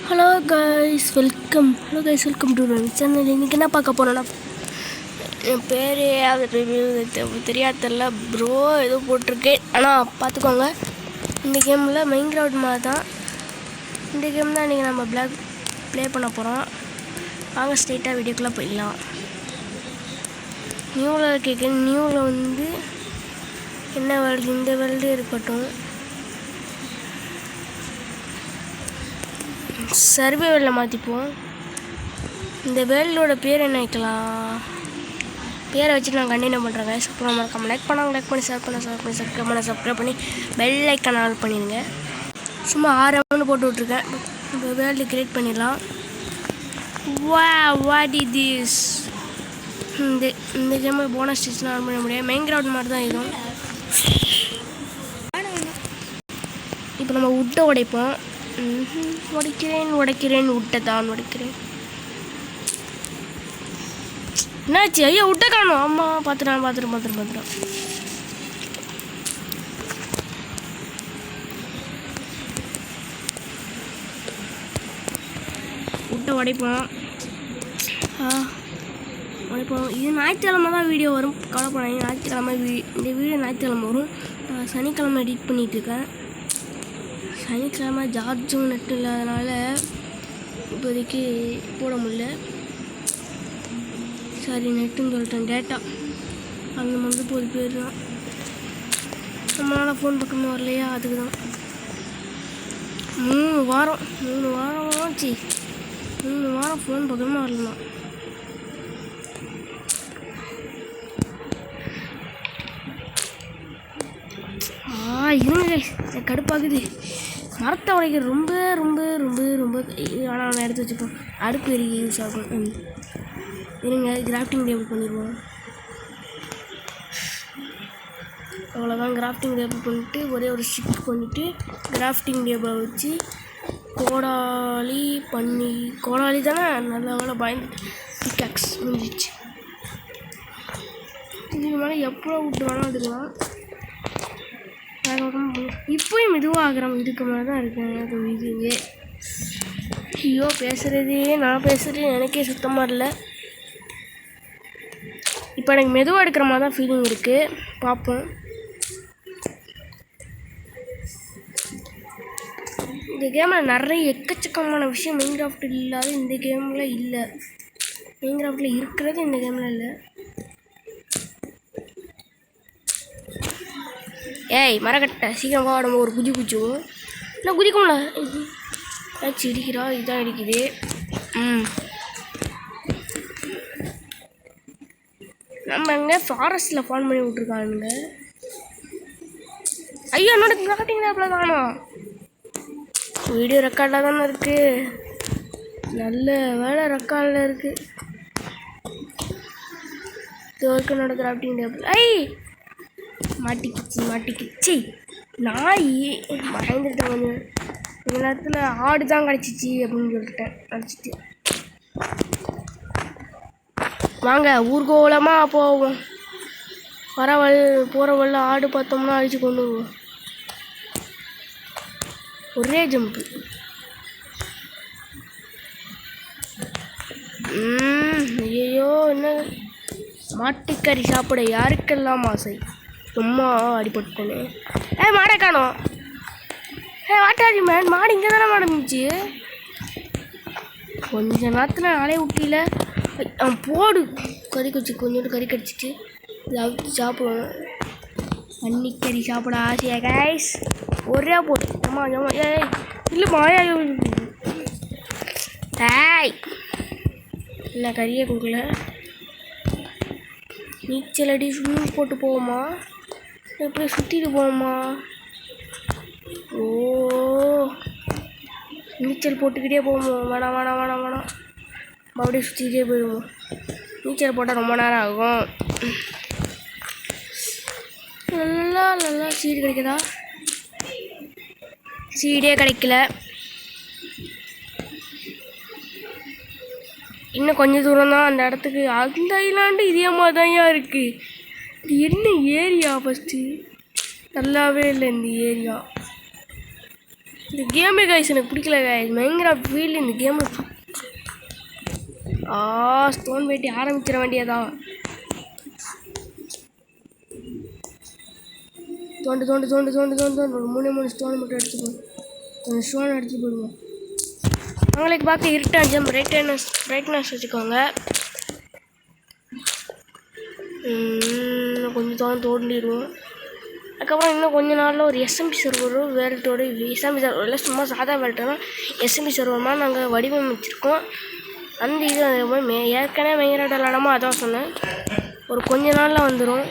Hello guys welcome to நம்ம channel. இன்றைக்கி என்ன பார்க்க போகிறோன்னா, என் பேர் அது தெரியாதல்ல ப்ரோ ஏதோ போட்டிருக்கு. ஆனால் பார்த்துக்கோங்க, இந்த கேமில் மைன்கிராஃப்ட் மாதிரி தான். இந்த கேம் தான் இன்றைக்கி நம்ம ப்ளே பண்ண போகிறோம். வாங்க ஸ்ட்ரெயிட்டாக வீடியோக்குள்ளே போயிடலாம். நியூவில் கேட்குறேன். நியூவில் வந்து என்ன வேர்ல்டு, இந்த வேர்ல்டு இருக்கட்டும். சர்வைவலில் மாற்றிப்போம். இந்த வேர்ல்டோட பேர் என்ன வைக்கலாம்? பேரை வச்சுட்டு நான் கண்டினியூ பண்ணுறேங்க. அப்புறம் மறக்காம லைக் பண்ணி சப்ஸ்கிரைப் பண்ணி பெல் ஐக்கான் ஆன் பண்ணிடுங்க. சும்மா 6 ரவுண்டு போட்டு விட்ருக்கேன். இப்போ வேர்ல்டு கிரியேட் பண்ணிடலாம். What is this? இந்த கேமில் போனஸ் ஸ்டிச்லாம் ஆன் பண்ண முடியாது. மைன்கிராஃப்ட் மாதிரி தான் இருக்கும். இப்போ நம்ம உட்டை உடைப்போம். உடைக்கிறேன் உட்டை தான் உடைக்கிறேன். என்னாச்சு? ஐயோ உட்டை காணும். அம்மா பார்த்துறேன். உட்டை உடைப்போம். இது ஞாயிற்றுக்கிழமை தான் வீடியோ வரும். கவலைப்படாதீங்க. இந்த வீடியோ ஞாயிற்றுக்கிழமை வரும். நான் சனிக்கிழமை எடிட் பண்ணிகிட்ருக்கேன். சனிக்கிழமை ஜார்ஜும் நெட்டு இல்லாதனால இப்போதைக்கு போட முடியல. சரி, நெட்டுன்னு சொல்லிட்டேன். டேட்டா அங்கே வந்து போது போயிடலாம். நம்மளால் ஃபோன் பக்கமே வரலையா? அதுக்கு தான் 3 வாரம் ஆச்சு. 3 வாரம் ஃபோன் பக்கமே வரலாம். இருங்க, கடுப்பாகுது. மரத்தை உடைக்கிற ரொம்ப ஆனால் நான் எடுத்து வச்சுப்போம். அடுப்பு எரிய யூஸ் ஆகும். இருங்க, கிராஃப்டிங் டேபிள் பண்ணிடுவோம். அவ்வளோதான். கிராஃப்டிங் டேபிள் பண்ணிவிட்டு ஒரே ஒரு ஸ்டிக் பண்ணிவிட்டு கிராஃப்டிங் டேபிளை வச்சு கோடாலி தானே நல்ல வேலை பயந்து பிக்காக்ஸ் முடிஞ்சிச்சு. இதுக்கு மேலே எப்போ விட்டு வேணால் எடுக்கலாம். இப்போயும் மெதுவாக ஆகிறோம். இதுக்கு மேலே தான் இருக்கேன். இதுவே ஐயோ நான் பேசுகிறது எனக்கே சுத்தமாக இல்லை. இப்போ எனக்கு மெதுவாக எடுக்கிற மாதிரி தான் ஃபீலிங் இருக்குது. பார்ப்போம். இந்த கேமில் நிறைய எக்கச்சக்கமான விஷயம் மைன்கிராஃப்ட் இல்லாத இந்த கேமில் இல்லை. மைன்கிராஃப்டில் இருக்கிறது இந்த கேமில் இல்லை. ஏய் மரக்கட்டை, சீக்கிரம் வா, நம்ம ஒரு குதிக்குவோம். இல்லை குதிக்கும்ல, ஏதாச்சும் இடிக்கிறா. இதுதான் இடிக்குது. நம்ம எங்கே ஃபாரஸ்ட்டில் ஃபார்ம் பண்ணி விட்ருக்கானுங்க. ஐயோ, என்னோட கிராஃப்டிங் டேபிள் காணோம். வீடியோ ரெக்கார்டாக தானே இருக்குது. நல்ல வேலை ரெக்கார்டில் இருக்குது. இது வரைக்கும் என்னோட கிராஃப்டிங் டேபிள் மாட்டிக்கிச்சு. நாய் பயந்துட்டேன். கொஞ்சம் இந்த நேரத்தில் ஆடு தான் கிடச்சிச்சு அப்படின்னு சொல்லிட்டேன். கிடச்சிட்டு வாங்க ஊர்கோலமாக போவோம். போகிற வழியில் ஆடு பார்த்தோம்னா அழிச்சு கொண்டு வருவோம். ஒரே ஜம்பு. ஐயோ, என்ன மாட்டுக்கறி சாப்பிட யாருக்கெல்லாம் ஆசை? சும்மா அடிபட்டேனே. மாடை காணோம். வாட்டாடி மேன், மாடு இங்கே தானே இருந்துச்சு. கொஞ்ச நேரத்தில் நாளே விட்டில போடு. கொஞ்சோண்டு கறி கடிச்சிட்டு சாப்பிடுவோம். பன்னிக்கறி சாப்பிட ஆசையா கைஸ்? ஒரே போடு. அம்மா ஏய் இல்லை மாயா இல்லை கறியை கொடுக்கல. நீச்சல் அடி ஸ்விம்மிங் போட்டு போவோமா? எப்படி சுற்றிட்டு போவோமா? ஓ, நீச்சல் போட்டுக்கிட்டே போவோம். வேணாம் அப்படியே சுற்றிக்கிட்டே போயிடுவோம். நீச்சல் போட்டால் ரொம்ப நேரம் ஆகும். நல்லா சீடு கிடைக்குதா? சீடே கிடைக்கல. இன்னும் கொஞ்சம் தூரம் தான் அந்த இடத்துக்கு. அந்த ஐலாண்டு இதே மாதிரி தான் இருக்குது. இது என்ன ஏரியா? ஃபஸ்ட்டு நல்லாவே இல்லை இந்த ஏரியா. இந்த கேமே கைஸ் எனக்கு பிடிக்கல கைஸ். பயங்கர ஃபீல் இந்த கேமு. ஸ்டோன் வெட்டி ஆரம்பிச்சிட வேண்டியதான். தோண்டு தோண்டு தோண்டு தோண்டு தோண்டு தோண்டு ஒரு 3 ஸ்டோன் மட்டும் எடுத்துக்கணும். கொஞ்சம் ஸ்டோன் எடுத்துட்டு போயிடுவோம். அவங்களுக்கு பார்க்க இருட்டாக பிரைட்னஸ் வச்சுக்கோங்க. கொஞ்சம் தோண்டிடுவோம். அதுக்கப்புறம் இன்னும் கொஞ்ச நாளில் ஒரு எஸ்எம்பி சர்வரும் வேல்ட்டோட எஸ்எம்பி சர்வரில் சும்மா சாதா வேல்ட்டுனா எஸ்எம்பி சர்வர்னால் நாங்கள் வடிவமைச்சிருக்கோம். அந்த இது ஏற்கனவே மெயினாக விளாடாமோ அதான் சொன்னேன். ஒரு கொஞ்ச நாளில் வந்துடும்.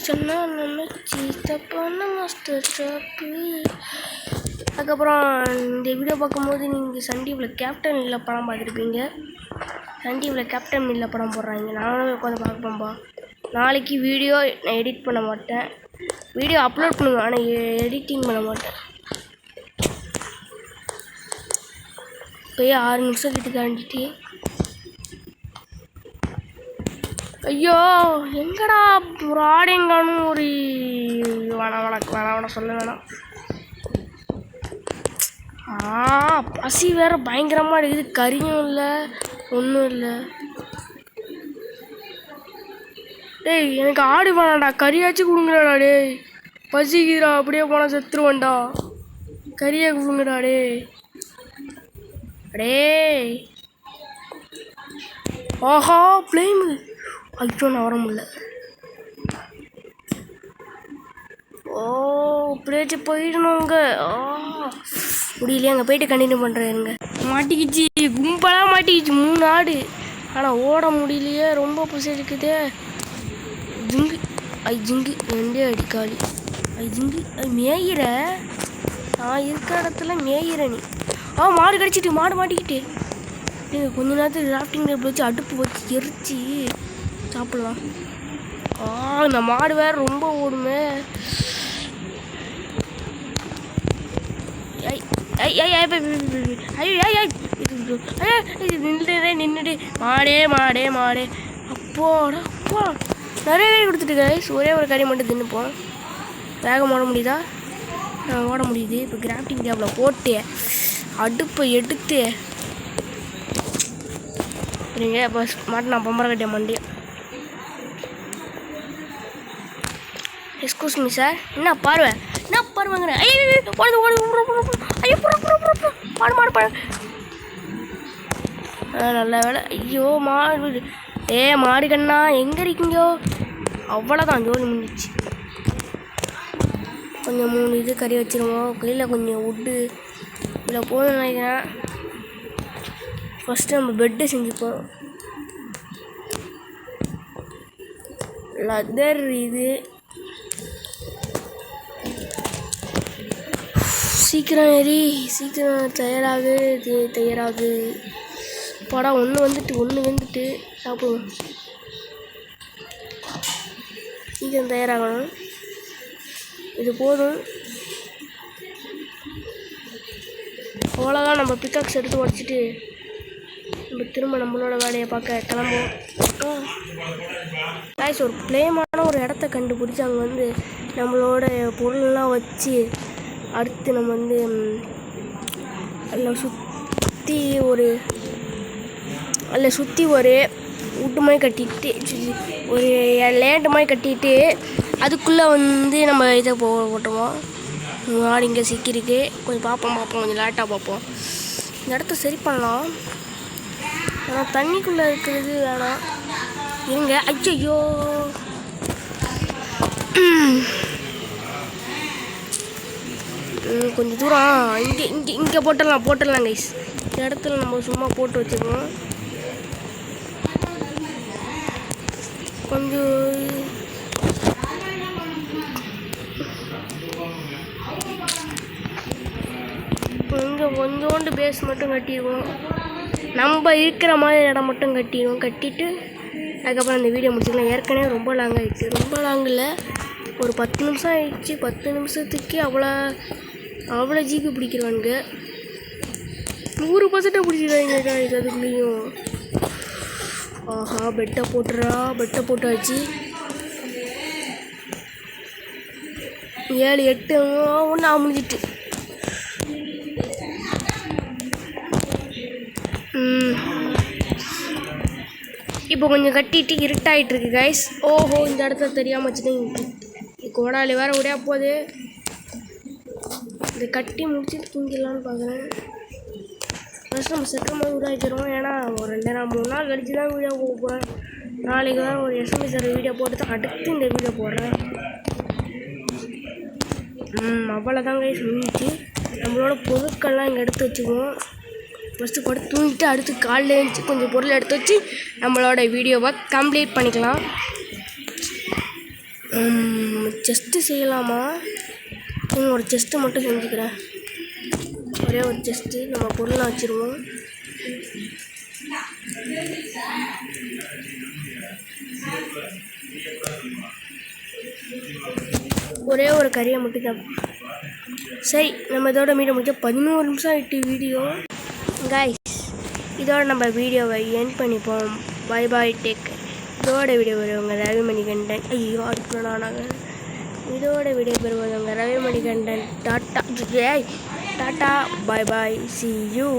சொன்னால் நினச்சி தப்பான மாஸ்டர் ஷாப்பு. அதுக்கப்புறம் இந்த வீடியோ பார்க்கும்போது நீங்கள் சன் டிவியில் கேப்டன் மில்ல படம் பார்த்துருப்பீங்க. சன் டிவியில் கேப்டன் மில்ல படம் போடுறாங்க. நானும் உட்காந்து பார்ப்பேன்ப்பா. நாளைக்கு வீடியோ நான் எடிட் பண்ண மாட்டேன். வீடியோ அப்லோட் பண்ணுவேன், ஆனால் எடிட்டிங் பண்ண மாட்டேன். இப்போயே 6 நிமிஷம் கிட்ட தாண்டிட்டு. ஐயோ எங்கடா ப்ராடிங்கானு ஒரு வேணாம் சொல்ல வேணாம். பசி வேறு பயங்கரமாக இருக்குது. கறியும் இல்லை ஒன்றும் இல்லை. டேய் எனக்கு ஆடு வேணாண்டா, கறியாச்சும் கொடுங்கடா. டேய் பசிக்குதுடா, அப்படியே போனால் செத்துருவேன்டா. கறியை கொடுங்கடா. டேய் ஆஹா பிளேமு. ஐயோ நான் வர முடியல. இப்படியாச்சு போயிடணுங்க. முடியலையே, அங்கே போயிட்டு கண்டினியூ பண்ணுறேங்க. மாட்டிக்கிச்சு, கும்பலாக மாட்டிக்கிச்சு 3 ஆடு. ஆனால் ஓட முடியலையே, ரொம்ப பசி இருக்குதே. ஜிங்கு ஜிங்கு 2 அடிக்காளி. ஜிங்கு மேயிற. நான் இருக்கிற இடத்துல மேயிற நீ. மாடு கடிச்சிட்டு, மாடு மாட்டிக்கிட்டு. நீங்கள் கொஞ்ச நேரத்தில் கிராஃப்டிங் டேபிள் வச்சு அடுப்பு வச்சு எரிச்சு சாப்பிடலாம். இந்த மாடு வேறு ரொம்ப ஓடுமே. நின்றுட்டு மாடே மாடே மாடே. அப்போடா அப்பா நிறைய கறி கொடுத்துட்டு கைஸ். ஒரே ஒரு கறி மட்டும் தின்னுப்போம். வேகம் ஓட முடியுதா? ஓட முடியுது. இப்போ கிராஃப்டிங் டேபிளில் போட்டு அடுப்பை எடுத்து நீங்கள் இப்போ மாட்டு நான் பொம்பரை கட்டிய மண்டியா. Excuse me sir. என்ன பாருவாங்கிறேன். மாடு நல்ல வேலை. ஐயோ மாடு. மாடு கண்ணா எங்கே இருக்கீங்கோ? அவ்வளோதான், ஜோலி முடிஞ்சிச்சு. கொஞ்சம் 3 இது கறி வச்சுருவோம். கையில் கொஞ்சம் உட்டு இதில் போதும்னு நினைக்கிறேன். ஃபஸ்ட்டு நம்ம பெட்டு செஞ்சுப்போம். லெதர் இது சீக்கிரம் தயாராகு. படம் ஒன்று வந்துட்டு சாப்பிடுவோம். சீக்கிரம் தயாராகணும். இது போதும். அவ்வளோதான். நம்ம பிக்காக்ஸ் எடுத்து உடச்சிட்டு நம்ம திரும்ப நம்மளோட வேலையை பார்க்க கிளம்புவோம். கைஸ் ஒரு பிளேமான ஒரு இடத்த கண்டுபிடிச்சி அங்கே வந்து நம்மளோட பொருள்லாம் வச்சு அடுத்து நம்ம வந்து அதில் சுற்றி ஒரு வீட்டு மாதிரி கட்டிட்டு ஒரு லேண்டு மாதிரி கட்டிட்டு அதுக்குள்ளே வந்து நம்ம இதை போட்டுருவோம். மாடு இங்கே சிக்கிருக்கு. கொஞ்சம் பார்ப்போம் கொஞ்சம் லேட்டாக பார்ப்போம். இந்த இடத்த சரி பண்ணலாம். ஆனால் தண்ணிக்குள்ளே இருக்கிறது வேணாம். இருங்க. ஐயோ கொஞ்சம் தூரம் இங்கே போட்டுடலாம் கைஸ். இந்த இடத்துல நம்ம சும்மா போட்டு வச்சுருவோம். கொஞ்சோண்டு பேஸ் மட்டும் கட்டிடுவோம். நம்ம இருக்கிற மாதிரி இடம் மட்டும் கட்டிட்டு அதுக்கப்புறம் அந்த வீடியோ முடிச்சுக்கலாம். ஏற்கனவே ரொம்ப லாங் ஆகிடுச்சு. ரொம்ப லாங் இல்லை, ஒரு 10 நிமிஷம் ஆகிடுச்சு. 10 நிமிஷத்துக்கு அவ்வளோ ஜிபி பிடிக்கிறானுங்க. 100% பிடிச்சிடுறாங்க அதுக்குள்ளேயும். பெட்டை போட்டாச்சு. 7 8 ஒன்று முடிஞ்சிட்டு. இப்போ கொஞ்சம் கட்டிட்டு இருட்டாயிட்டு இருக்கு கைஸ். ஓஹோ, இந்த இடத்துல தெரியாமல் வச்சுட்டு கோடாலி வேறு உடையா போகுது. இதை கட்டி முடிச்சுட்டு தூங்கிடலான்னு பார்க்குறேன். ஃபஸ்ட் நம்ம சீக்கிரமாக உருவாக்கிடுவோம். ஏன்னா ஒரு 2 நாள் 3 நாள் கழிச்சு தான் வீடியோ போக போகிறேன். நாளைக்கு வேறு ஒரு எஸ்எம்எஸ் வீடியோ போட்டு தான் அடுத்து இந்த வீடியோ போடுறேன். அவ்வளோதான் கைஸ் முடிஞ்சிச்சு. நம்மளோட பொருட்கள்லாம் இங்கே எடுத்து வச்சுக்குவோம். ஃபஸ்ட்டு படுத்து தூங்கிட்டு அடுத்து காலையில் எழுந்துச்சி கொஞ்சம் பொருள் எடுத்து வச்சு நம்மளோட வீடியோவை கம்ப்ளீட் பண்ணிக்கலாம். செஸ்ட்டு செய்யலாமா? ஒரு செஸ்ட்டு மட்டும் செஞ்சுக்கிறேன். ஒரே ஒரு செஸ்ட்டு நம்ம பொருளை வச்சுருவோம். ஒரே ஒரு கறியை மட்டும் தான். சரி, நம்ம இதோட மீடியோ முடிச்சா 11 நிமிஷம் ஆகிட்டு வீடியோ. கைஸ், இதோட நம்ம வீடியோவை எண்ட் பண்ணிப்போம். Bye bye, take. இதோட வீடியோ வருவாங்க ரவிமணிகண்டன். ஐயோ, அடுத்த இதோட வீடியோ பெறுவாங்க Ravimanikandan. Tata, tata, bye bye, see you.